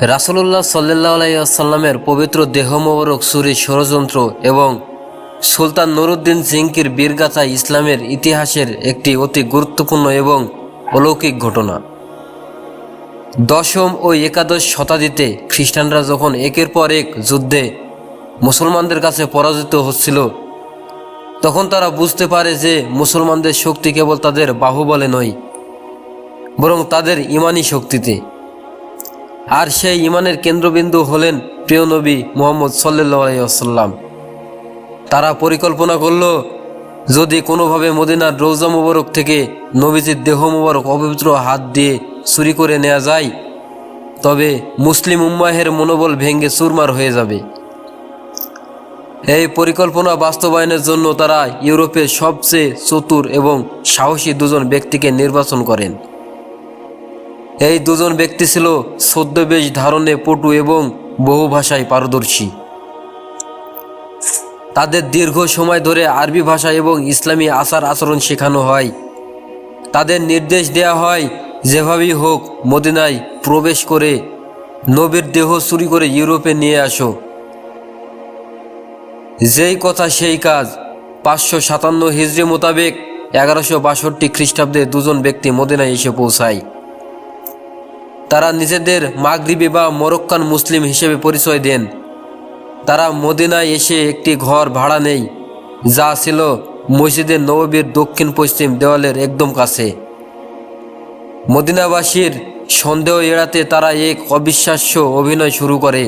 রাসূলুল্লাহ সাল্লাল্লাহু আলাইহি ওয়াসাল্লামের পবিত্র দেহ মোবারক চুরির ষড়যন্ত্র এবং সুলতান নুরউদ্দিন জিংকির বীরগাথা ইসলামের ইতিহাসের একটি অতি গুরুত্বপূর্ণ এবং অলৌকিক ঘটনা। দশম ও একাদশ শতাব্দীতে খ্রিস্টানরা যখন একের পর এক যুদ্ধে মুসলমানদের কাছে পরাজিত হচ্ছিল, তখন তারা বুঝতে পারে যে মুসলমানদের শক্তি কেবল তাদের বাহুবলে নয়, বরং তাদের ইমানি শক্তিতে। আর সেই ইমানের কেন্দ্রবিন্দু হলেন প্রিয় নবী মুহাম্মদ সাল্লাল্লাহু আলাইহি ওয়াসাল্লাম। তারা পরিকল্পনা করল, যদি কোনোভাবে মদিনার রওজা মুবারক থেকে নবীজির দেহ মুবারক অপবিত্র হাত দিয়ে চুরি করে নেওয়া যায়, তবে মুসলিম উম্মাহের মনোবল ভেঙে চুরমার হয়ে যাবে। এই পরিকল্পনা বাস্তবায়নের জন্য তারা ইউরোপের সবচেয়ে চতুর এবং সাহসী দুজন ব্যক্তিকে নির্বাচন করেন। এই দুজন ব্যক্তি ছিল ছদ্মবেশ ধারণে পটু এবং বহু ভাষায় পারদর্শী। তাদের দীর্ঘ সময় ধরে আরবি ভাষা এবং ইসলামী আচার আচরণ শেখানো হয়। তাদের নির্দেশ দেয়া হয়, যেভাবেই হোক মদিনায় প্রবেশ করে নবীর দেহ চুরি করে ইউরোপে নিয়ে আসো। যেই কথা সেই কাজ। 557 হিজরি মোতাবেক 1162 খ্রিস্টাব্দে দুজন ব্যক্তি মদিনায় এসে পৌঁছায়। তারা নিজেদের মাগরিবি বা মরক্কান মুসলিম হিসেবে পরিচয় দেন। তারা মদিনায় এসে একটি ঘর ভাড়া নেয়, যা ছিল মসজিদে নববীর দক্ষিণ পশ্চিম দেওয়ালের একদম কাছে। মদিনাবাসীর সন্দেহ এড়াতে তারা এক অবিশ্বাস্য অভিনয় শুরু করে।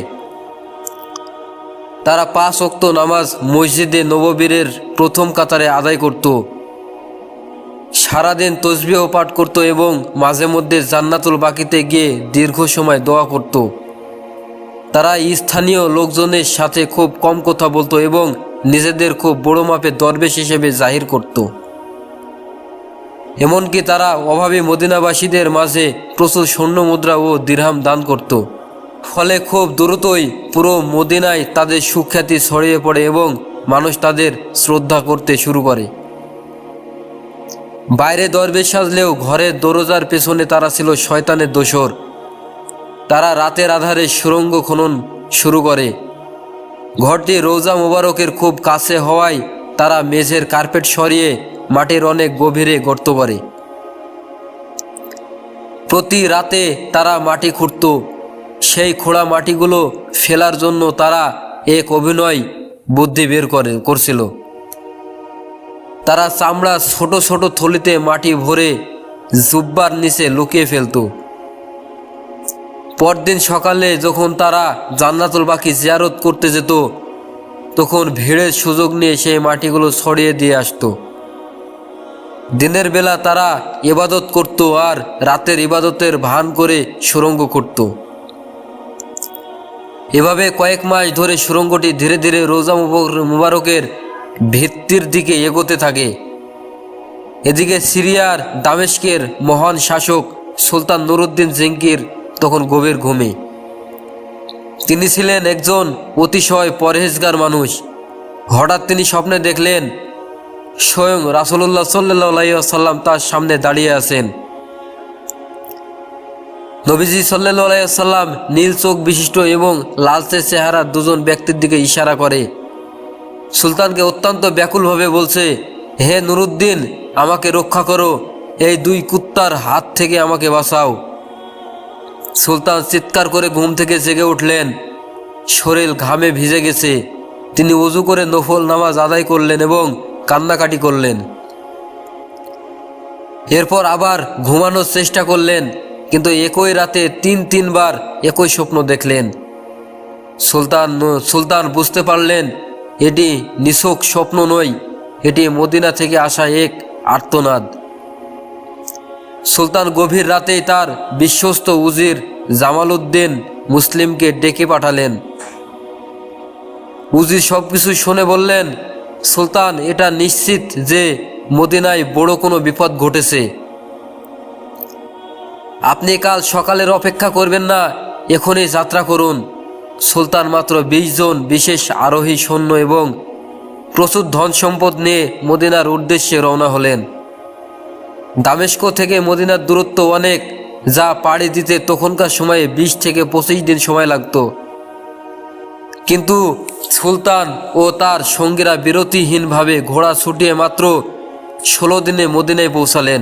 তারা 5 ওয়াক্ত নামাজ মসজিদে নববীরের প্রথম কাতারে আদায় করত, সারাদিন তসবিহ পাঠ করত এবং মাঝে মধ্যে জান্নাতুল বাকিতে গিয়ে দীর্ঘ সময় দোয়া করত। তারা স্থানীয় লোকজনের সাথে খুব কম কথা বলতো এবং নিজেদের খুব বড় মাপের দরবেশ হিসেবে জাহির করত। এমনকি তারা অভাবী মদিনাবাসীদের মাঝে প্রচুর স্বর্ণ মুদ্রা ও দিরহাম দান করত। ফলে খুব দ্রুতই পুরো মদিনায় তাদের সুখ্যাতি ছড়িয়ে পড়ে এবং মানুষ তাদের শ্রদ্ধা করতে শুরু করে। বাইরে দরবেশ সাজলেও ঘরের দরজার পেছনে তারা ছিল শয়তানের দোসর। তারা রাতের আধারে সুড়ঙ্গ খনন শুরু করে। ঘরটি রওজা মোবারকের খুব কাছে হওয়ায় তারা মেঝের কার্পেট সরিয়ে মাটির অনেক গভীরে গর্ত করে। প্রতি রাতে তারা মাটি খুঁড়ত। সেই খোঁড়া মাটিগুলো ফেলার জন্য তারা এক অভিনয় বুদ্ধি বের করছিল। তারা চামড়া ছোট ছোট থলিতে মাটি ভরে জুব্বার নিচে লুকিয়ে ফেলত। পরদিন সকালে যখন তারা জান্নাতুল বাকি জিয়ারত করতে যেত, তখন ভিড়ের সুযোগ নিয়ে সেই মাটিগুলো ছড়িয়ে দিয়ে আসতো। দিনের বেলা তারা ইবাদত করত আর রাতের ইবাদতের ভান করে সুড়ঙ্গ করত। এভাবে কয়েক মাস ধরে সুড়ঙ্গটি ধীরে ধীরে রওজা মুবারকের ভিত্তির দিকে এগোতে থাকে। এদিকে সিরিয়ার দামেস্কের মহান শাসক সুলতান নুরউদ্দিন জিংকির তখন গভীর ঘুমে। তিনি ছিলেন একজন অতিশয় পরহেজগার মানুষ। হঠাৎ তিনি স্বপ্নে দেখলেন, স্বয়ং রাসূলুল্লাহ সাল্লাল্লাহু আলাইহি ওয়াসাল্লাম তার সামনে দাঁড়িয়ে আছেন। নবীজি সাল্লাল্লাহু আলাইহি ওয়াসাল্লাম নীল চোখ বিশিষ্ট এবং লালচে চেহারা দুজন ব্যক্তির দিকে ইশারা করে সুলতানকে অত্যন্ত ব্যাকুলভাবে বলছে, হে নুরউদ্দিন, আমাকে রক্ষা করো, এই দুই কুত্তার হাত থেকে আমাকে বাঁচাও। সুলতান চিৎকার করে ঘুম থেকে জেগে উঠলেন। শরীর ঘামে ভিজে গেছে। তিনি ওযু করে নফল নামাজ আদায় করলেন এবং কান্নাকাটি করলেন। এরপর আবার ঘুমানোর চেষ্টা করলেন, কিন্তু একই রাতে তিনবার একই স্বপ্ন দেখলেন। সুলতান বুঝতে পারলেন এটি নিছক স্বপ্ন নয়, এটি মদিনা থেকে আসা এক আর্তনাদ। সুলতান গভীর রাতেই তার বিশ্বস্ত উজির জামালউদ্দিন মুসলিমকে ডেকে পাঠালেন। উজির সবকিছু শুনে বললেন, সুলতান, এটা নিশ্চিত যে মদিনায় বড় কোনো বিপদ ঘটেছে। আপনি কাল সকালের অপেক্ষা করবেন না, এখনই যাত্রা করুন। সুলতান মাত্র 20 জন বিশেষ আরোহী সৈন্য এবং প্রচুর ধন সম্পদ নিয়ে মদিনার উদ্দেশ্যে রওনা হলেন। দামেস্ক থেকে মদিনার দূরত্ব অনেক, যা পাড়ি দিতে তখনকার সময়ে 20 থেকে 25 দিন সময় লাগতো। কিন্তু সুলতান ও তার সঙ্গীরা বিরতিহীনভাবে ঘোড়া ছুটিয়ে মাত্র 16 দিনে মদিনায় পৌঁছালেন।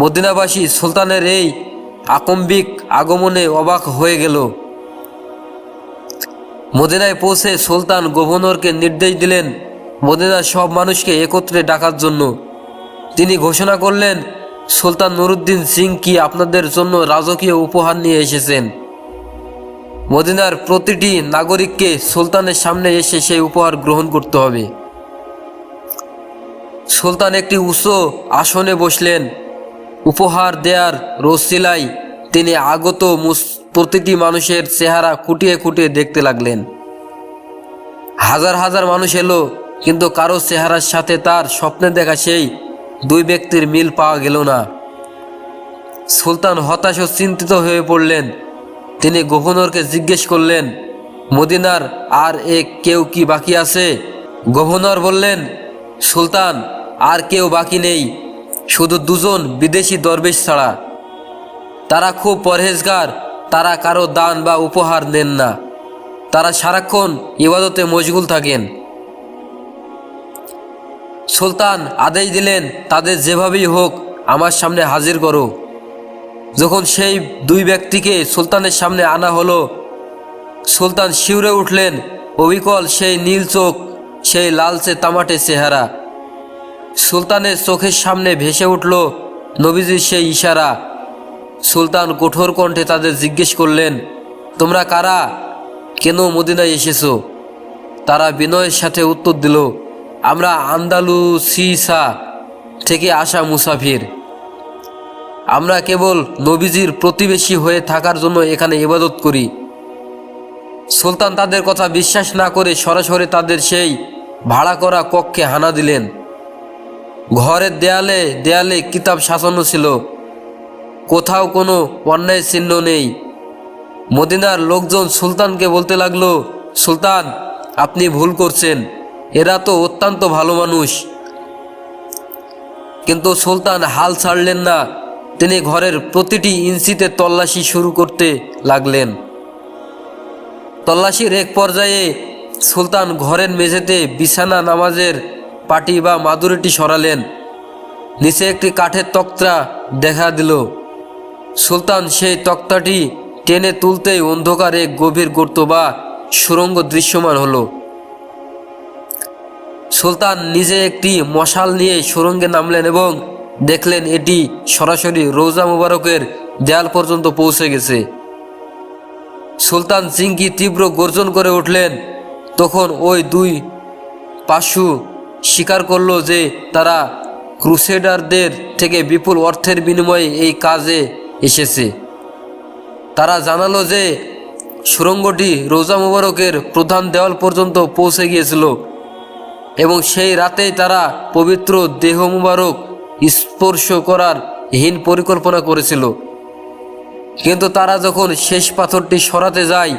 মদিনাবাসী সুলতানের এই আকম্বিক আগমনে অবাক হয়ে গেল। মদিনায় পৌঁছে সুলতান গভর্নরকে নির্দেশ দিলেন মদিনার সব মানুষকে একত্রে ডাকার জন্য। তিনি ঘোষণা করলেন, সুলতান নুরুদ্দিন জিংকি আপনাদের জন্য রাজকীয় উপহার নিয়ে এসেছেন। মদিনার প্রতিটি নাগরিককে সুলতানের সামনে এসে সেই উপহার গ্রহণ করতে হবে। সুলতান একটি উঁচু আসনে বসলেন। উপহার দেয়ার রসিলায় তিনি আগত প্রতিটি মানুষের চেহারা খুঁটিয়ে খুঁটিয়ে দেখতে লাগলেন। হাজার হাজার মানুষ এলো, কিন্তু কারো চেহারার সাথে তার স্বপ্নে দেখা সেই 2 ব্যক্তির মিল পাওয়া গেল না। সুলতান হতাশ ও চিন্তিত হয়ে পড়লেন। তিনি গভর্নরকে জিজ্ঞেস করলেন, মদিনার আর কেউ কি বাকি আছে? গভর্নর বললেন, সুলতান, আর কেউ বাকি নেই, শুধু 2 জন বিদেশি দরবেশ ছাড়া। তারা খুব পরহেজগার, তারা কারো দান বা উপহার নেন না, তারা সারাক্ষণ ইবাদতে মশগুল থাকেন। সুলতান আদেশ দিলেন, তাদের যেভাবেই হোক আমার সামনে হাজির করো। যখন সেই 2 ব্যক্তিকে সুলতানের সামনে আনা হলো, সুলতান শিউরে উঠলেন। অবিকল সেই নীল চোখ, সেই লালচে তামাটে চেহারা। সুলতানের চোখের সামনে ভেসে উঠল নবীজির সেই ইশারা। সুলতান কঠোর কণ্ঠে তাদের জিজ্ঞেস করলেন, তোমরা কারা? কেন মদিনায় এসেছো? তারা বিনয়ের সাথে উত্তর দিল, আমরা আন্দালুসিসা থেকে আসা মুসাফির। আমরা কেবল নবীজির প্রতিবেশী হয়ে থাকার জন্য এখানে ইবাদত করি। সুলতান তাদের কথা বিশ্বাস না করে সরাসরি তাদের সেই ভাড়া করা কক্ষে হানা দিলেন। ঘরের দেয়ালে দেয়ালে কিতাব সাজানো ছিল, কোথাও কোনো অন্যায় চিহ্ন নেই। মদিনার লোকজন সুলতানকে বলতে লাগলো, সুলতান, আপনি ভুল করছেন, এরা তো অত্যন্ত ভালো মানুষ। কিন্তু সুলতান হাল ছাড়লেন না। তিনি ঘরের প্রতিটি ইঞ্চিতে তল্লাশি শুরু করতে লাগলেন। তল্লাশির এক পর্যায়ে সুলতান ঘরের মেঝেতে বিছানা নামাজের পাটি বা মাদুরিটি সরালেন। নিচে একটি কাঠের তক্তা দেখা দিল। সুলতান সেই তক্তাটি টেনে তুলতেই অন্ধকার এক গভীর গর্ত বা সুড়ঙ্গ দৃশ্যমান হলো। সুলতান নিজে একটি মশাল নিয়ে সুড়ঙ্গে নামলেন এবং দেখলেন এটি সরাসরি রোজা মুবারকের দেয়াল পর্যন্ত পৌঁছে গেছে। সুলতান জিংকি তীব্র গর্জন করে উঠলেন। তখন ওই 2 পাশু স্বীকার করল যে তারা ক্রুসেডারদের থেকে বিপুল অর্থের বিনিময়ে এই কাজে এসেছে। তারা জানালো যে সুড়ঙ্গটি রোজা মুবারকের প্রধান দেওয়াল পর্যন্ত পৌঁছে গিয়েছিল এবং সেই রাতেই তারা পবিত্র দেহ মুবারক স্পর্শ করার হীন পরিকল্পনা করেছিল। কিন্তু তারা যখন শেষ পাথরটি সরাতে যায়,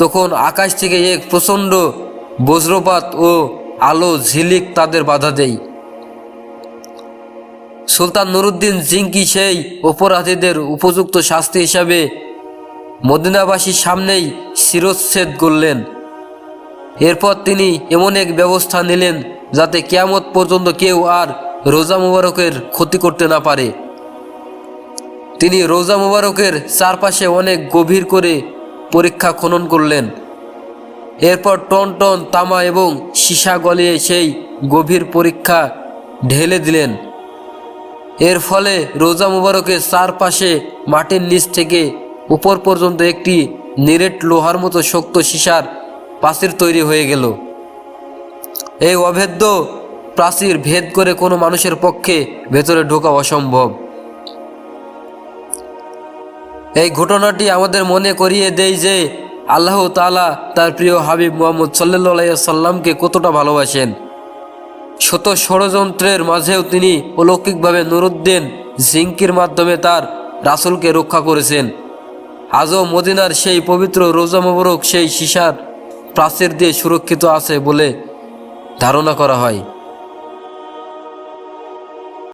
তখন আকাশ থেকে এক প্রচণ্ড বজ্রপাত ও আলো ঝিলিক তাদের বাধা দেয়। সুলতান নুরুদ্দিন জিংকি সেই অপরাধীদের উপযুক্ত শাস্তি হিসাবে মদিনাবাসীর সামনেই শিরচ্ছেদ করলেন। এরপর তিনি এমন এক ব্যবস্থা নিলেন যাতে কিয়ামত পর্যন্ত কেউ আর রোজা মুবারকের ক্ষতি করতে না পারে। তিনি রোজা মুবারকের চারপাশে অনেক গভীর করে পরীক্ষা খনন করলেন। এরপর টন টন তামা এবং সীসা গলিয়ে সেই গভীর পরীক্ষা ঢেলে দিলেন। এর ফলে রোজা মুবারকের চারপাশে মাটির নিচ থেকে উপর পর্যন্ত একটি নিরেট লোহার মতো শক্ত সীসার প্রাচীর তৈরি হয়ে গেল। এই অভেদ্য প্রাচীর ভেদ করে কোনো মানুষের পক্ষে ভেতরে ঢোকা অসম্ভব। এই ঘটনাটি আমাদের মনে করিয়ে দেয় যে আল্লাহ তাআলা তার প্রিয় হাবিব মুহাম্মদ সাল্লাল্লাহু আলাইহি ওয়াসাল্লামকে কতটা ভালোবাসেন। শত ষড়যন্ত্রের মাঝেও তিনি অলৌকিকভাবে নুরুদ্দিন জিংকির মাধ্যমে তার রাসূলকে রক্ষা করেছেন। আজও মদিনার সেই পবিত্র রোজা মুবারক সেই সীসার প্রাচীর দিয়ে সুরক্ষিত আছে বলে ধারণা করা হয়।